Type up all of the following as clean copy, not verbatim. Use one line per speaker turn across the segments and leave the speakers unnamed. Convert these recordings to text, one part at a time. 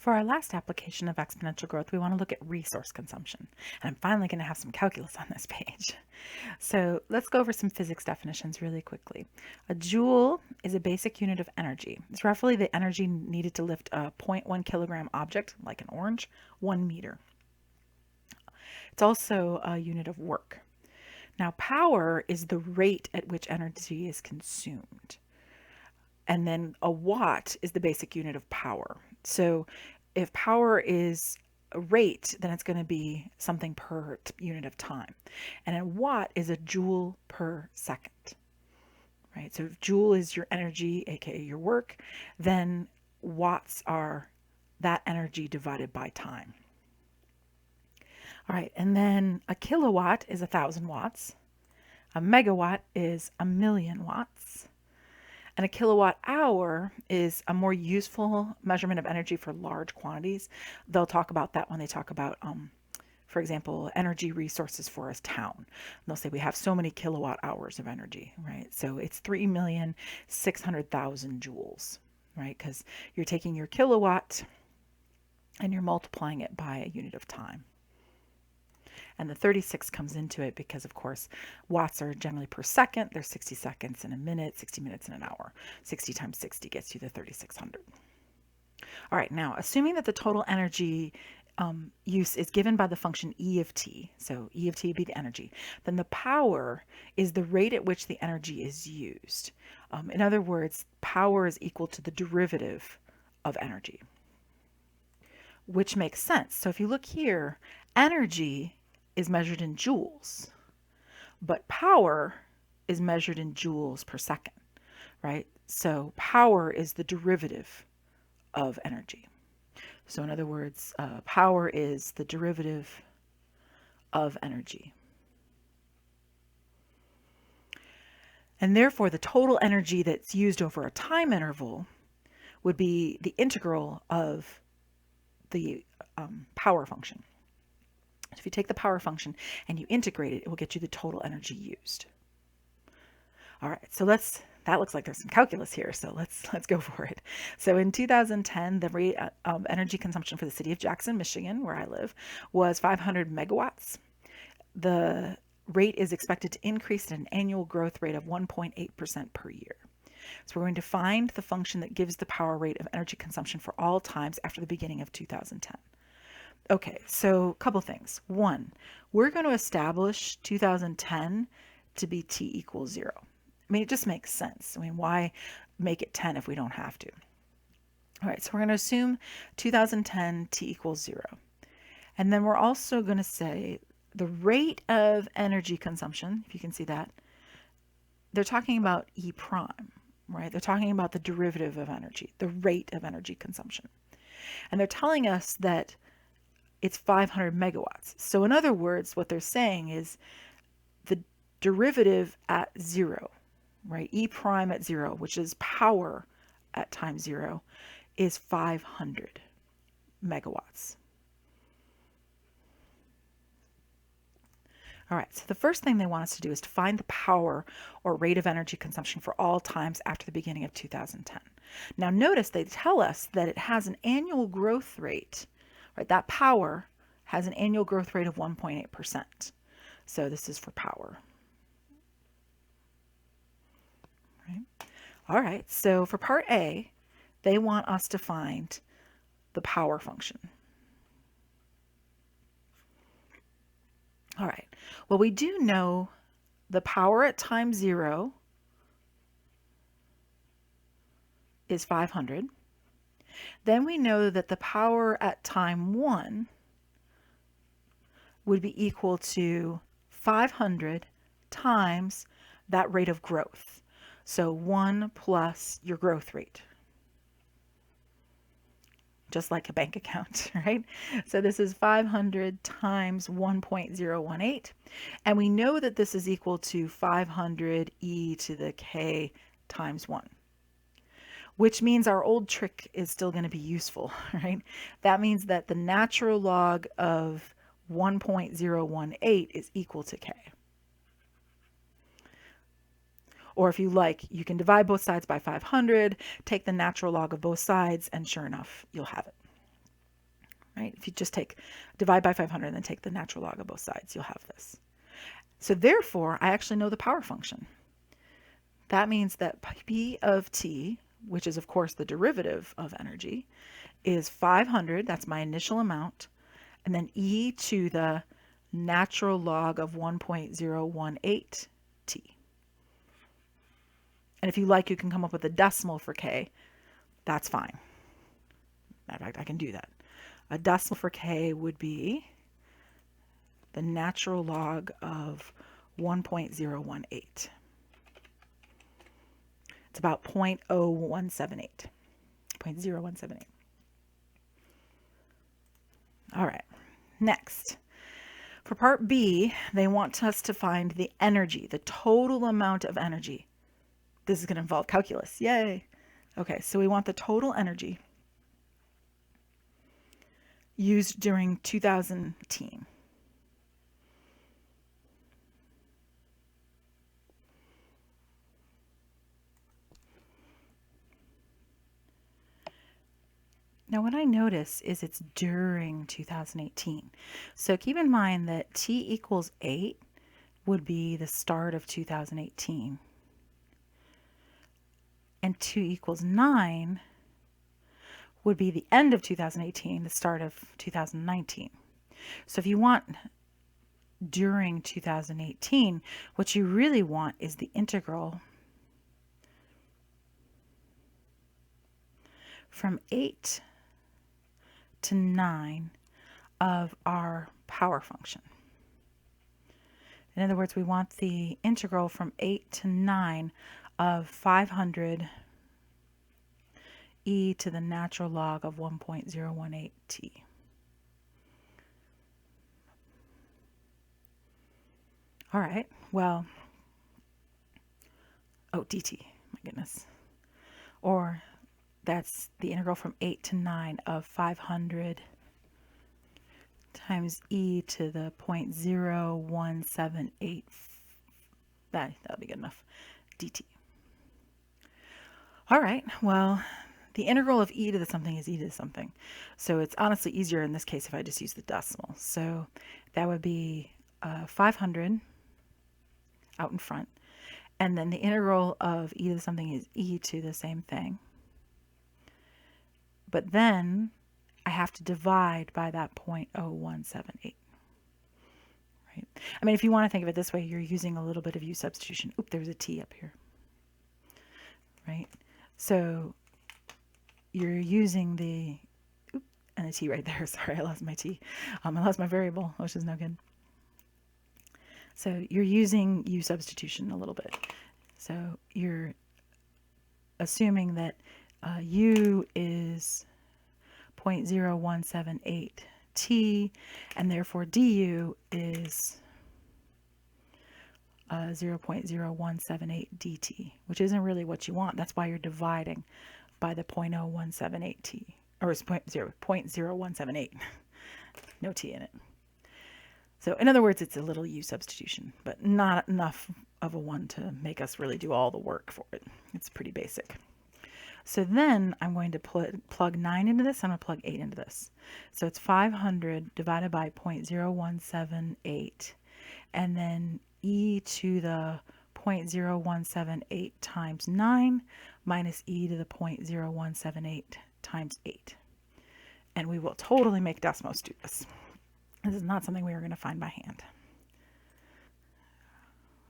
For our last application of exponential growth, we want to look at resource consumption. And I'm finally going to have some calculus on this page. So let's go over some physics definitions really quickly. A joule is a basic unit of energy. It's roughly the energy needed to lift a zero point 0.1 kilogram object, like an orange, 1 meter. It's also a unit of work. Now, power is the rate at which energy is consumed. And then a watt is the basic unit of power. So if power is a rate, then it's going to be something per unit of time. And a watt is a joule per second, right? So if joule is your energy, aka your work, then watts are that energy divided by time. All right, and then a kilowatt is 1,000 watts. A megawatt is 1,000,000 watts. And a kilowatt hour is a more useful measurement of energy for large quantities. They'll talk about that when they talk about, for example, energy resources for a town. And they'll say we have so many kilowatt hours of energy, right? So it's 3,600,000 joules, right? Because you're taking your kilowatt and you're multiplying it by a unit of time. And the 36 comes into it because, of course, watts are generally per second. There's 60 seconds in a minute, 60 minutes in an hour. 60 times 60 gets you the 3,600. All right, now, assuming that the total energy use is given by the function E of t, so E of t would be the energy, then the power is the rate at which the energy is used. In other words, power is equal to the derivative of energy, which makes sense. So if you look here, energy is measured in joules, but power is measured in joules per second, right? So power is the derivative of energy. So in other words, power is the derivative of energy. And therefore, the total energy that's used over a time interval would be the integral of the power function. So if you take the power function and you integrate it, it will get you the total energy used. All right, so that looks like there's some calculus here, so let's go for it. So in 2010, the rate of energy consumption for the city of Jackson, Michigan, where I live, was 500 megawatts. The rate is expected to increase at an annual growth rate of 1.8% per year. So we're going to find the function that gives the power rate of energy consumption for all times after the beginning of 2010. Okay, so a couple things. One, we're going to establish 2010 to be t equals 0. I mean, it just makes sense. I mean, why make it 10 if we don't have to? All right, so we're going to assume 2010 t equals 0. And then we're also going to say the rate of energy consumption, if you can see that, they're talking about E prime, right? They're talking about the derivative of energy, the rate of energy consumption. And they're telling us that it's 500 megawatts. So in other words, what they're saying is the derivative at 0, right? E prime at 0, which is power at time 0, is 500 megawatts. All right, so the first thing they want us to do is to find the power or rate of energy consumption for all times after the beginning of 2010. Now notice they tell us that it has an annual growth rate. Right, that power has an annual growth rate of 1.8%. So this is for power. Right. All right, so for part A, they want us to find the power function. All right, well, we do know the power at time 0 is 500. Then we know that the power at time 1 would be equal to 500 times that rate of growth. So 1 plus your growth rate, just like a bank account, right? So this is 500 times 1.018. And we know that this is equal to 500 e to the k times 1. Which means our old trick is still going to be useful, right? That means that the natural log of 1.018 is equal to k. Or if you like, you can divide both sides by 500, take the natural log of both sides, and sure enough, you'll have it. right? If you just divide by 500 and then take the natural log of both sides, you'll have this. So therefore, I actually know the power function. That means that P of T, which is of course the derivative of energy, is 500, that's my initial amount, and then e to the natural log of 1.018 t. And if you like, you can come up with a decimal for k. That's fine. In fact, I can do that. A decimal for k would be the natural log of 1.018. It's about 0.0178. 0.0178. All right, next. For part B, they want us to find the energy, the total amount of energy. This is going to involve calculus. Yay. Okay, so we want the total energy used during 2010. Now what I notice is it's during 2018. So keep in mind that t equals 8 would be the start of 2018. And 2 equals 9 would be the end of 2018, the start of 2019. So if you want during 2018, what you really want is the integral from 8 to 9 of our power function. In other words, we want the integral from 8 to 9 of 500 e to the natural log of 1.018 t. All right, well, dt, my goodness. Or that's the integral from 8 to 9 of 500 times e to the 0.0178. That'll be good enough, dt. All right, well, the integral of e to the something is e to the something. So it's honestly easier in this case if I just use the decimal. So that would be 500 out in front. And then the integral of e to the something is e to the same thing. But then I have to divide by that 0.0178. Right? I mean, if you want to think of it this way, you're using a little bit of u substitution. Oop, there's a t up here. Right? So you're using the, oop, and a t right there. Sorry, I lost my t. I lost my variable, which is no good. So you're using u substitution a little bit. So you're assuming that u is 0.0178 t, and therefore du is 0.0178 dt, which isn't really what you want. That's why you're dividing by the 0.0178 t, or it's 0.0178. No t in it. So in other words, it's a little u substitution, but not enough of a one to make us really do all the work for it. It's pretty basic. So then I'm going to plug 9 into this. I'm going to plug 8 into this. So it's 500 divided by 0.0178, and then e to the 0.0178 times 9 minus e to the 0.0178 times 8. And we will totally make Desmos do this. This is not something we are going to find by hand.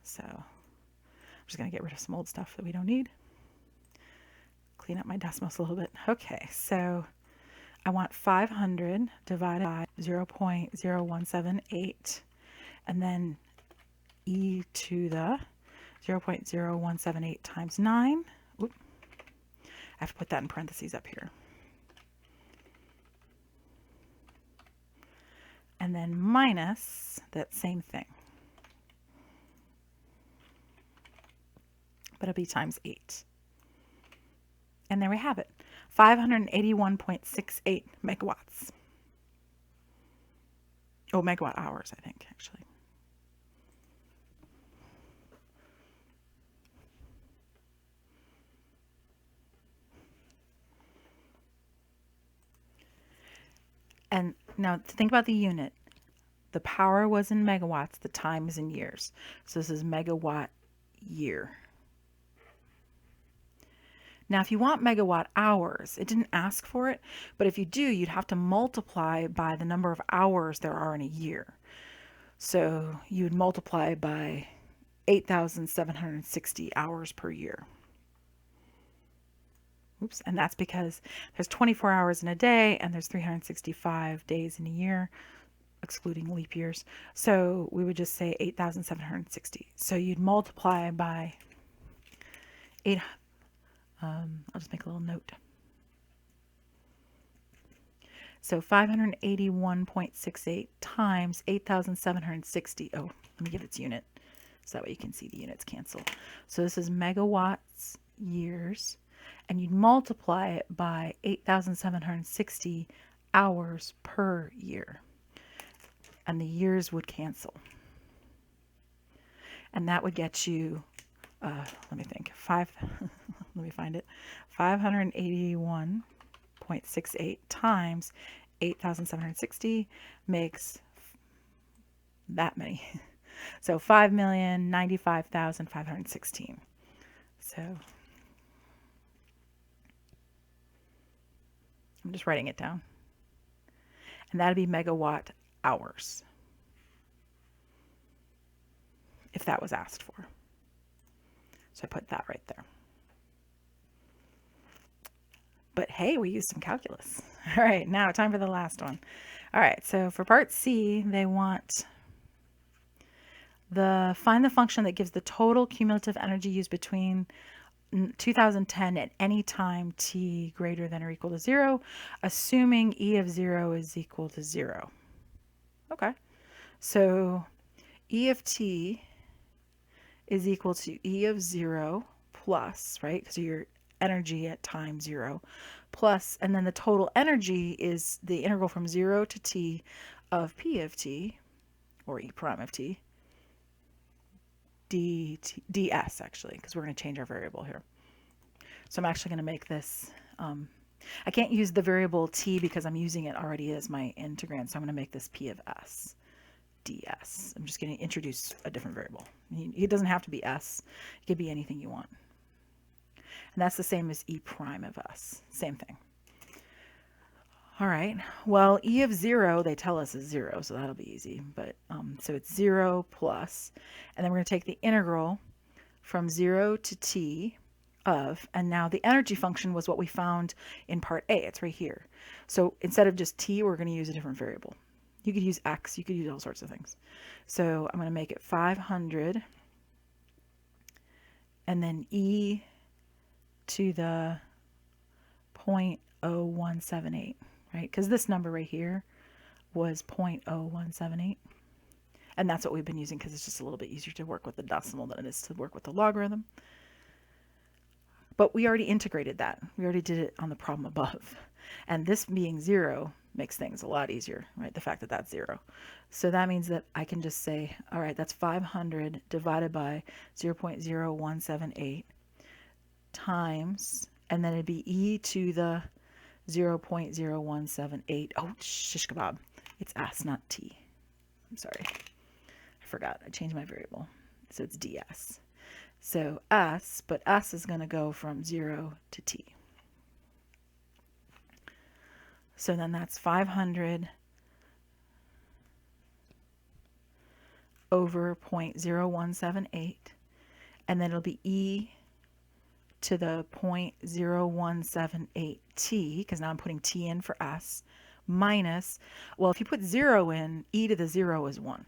So I'm just going to get rid of some old stuff that we don't need. Clean up my Desmos a little bit. Okay, so I want 500 divided by 0.0178, and then e to the 0.0178 times 9. Oop. I have to put that in parentheses up here. And then minus that same thing. But it'll be times 8. And there we have it, 581.68 megawatts. Oh, megawatt hours, I think, actually. And Now think about the unit. The power was in megawatts, the time is in years. So this is megawatt year. Now, if you want megawatt hours, it didn't ask for it, but if you do, you'd have to multiply by the number of hours there are in a year. So you'd multiply by 8,760 hours per year. Oops, and that's because there's 24 hours in a day and there's 365 days in a year, excluding leap years. So we would just say 8,760. So you'd multiply by 8. I'll just make a little note. So 581.68 times 8,760. Oh, let me give its unit so that way you can see the units cancel. So this is megawatts years, and you'd multiply it by 8,760 hours per year, and the years would cancel. And that would get you, let me think, let me find it, 581.68 times 8,760 makes that many. So 5,095,516. So I'm just writing it down. And that'd be megawatt hours if that was asked for. So I put that right there. But hey, we used some calculus. All right, now time for the last one. All right, so for part C, they want find the function that gives the total cumulative energy used between 2010 at any time t greater than or equal to 0, assuming E of 0 is equal to 0. Okay, so E of t is equal to E of 0 plus, right, because your energy at time 0, plus, and then the total energy is the integral from 0 to t of P of t, or E prime of t, ds actually, because we're going to change our variable here. So I'm actually going to make this, I can't use the variable t because I'm using it already as my integrand, so I'm going to make this P of s ds. I'm just going to introduce a different variable. It doesn't have to be s, it could be anything you want. And that's the same as E prime of s, same thing. All right, well, E of 0, they tell us is 0, so that'll be easy. But so it's 0 plus, and then we're going to take the integral from 0 to t of, and now the energy function was what we found in part A. It's right here. So instead of just t, we're going to use a different variable. You could use x, you could use all sorts of things. So I'm going to make it 500, and then e to the 0.0178. Right? Because this number right here was 0.0178. And that's what we've been using because it's just a little bit easier to work with the decimal than it is to work with the logarithm. But we already integrated that. We already did it on the problem above. And this being 0 makes things a lot easier, right? The fact that that's 0. So that means that I can just say, all right, that's 500 divided by 0.0178 times, and then it'd be e to the 0.0178. Oh, shish kebab. It's s, not t. I'm sorry. I forgot. I changed my variable. So it's ds. So s, but s is going to go from 0 to t. So then that's 500 over 0.0178. And then it'll be e to the 0.0178t, because now I'm putting t in for s, minus, well, if you put 0 in, e to the 0 is 1.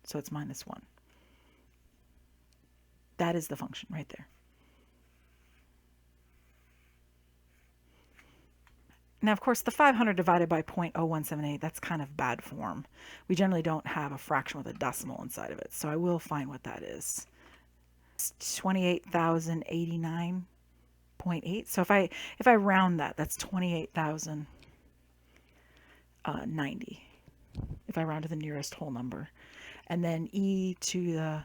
So it's minus 1. That is the function right there. Now, of course, the 500 divided by 0.0178, that's kind of bad form. We generally don't have a fraction with a decimal inside of it, so I will find what that is. 28,089.8. So if I round that, that's 28,090. If I round to the nearest whole number, and then e to the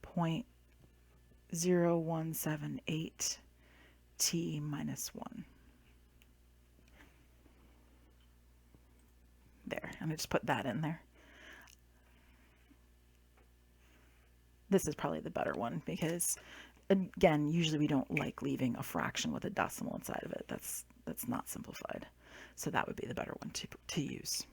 0.0178 t minus 1. There. going to just put that in there. This is probably the better one because, again, usually we don't like leaving a fraction with a decimal inside of it. That's not simplified. So that would be the better one to use.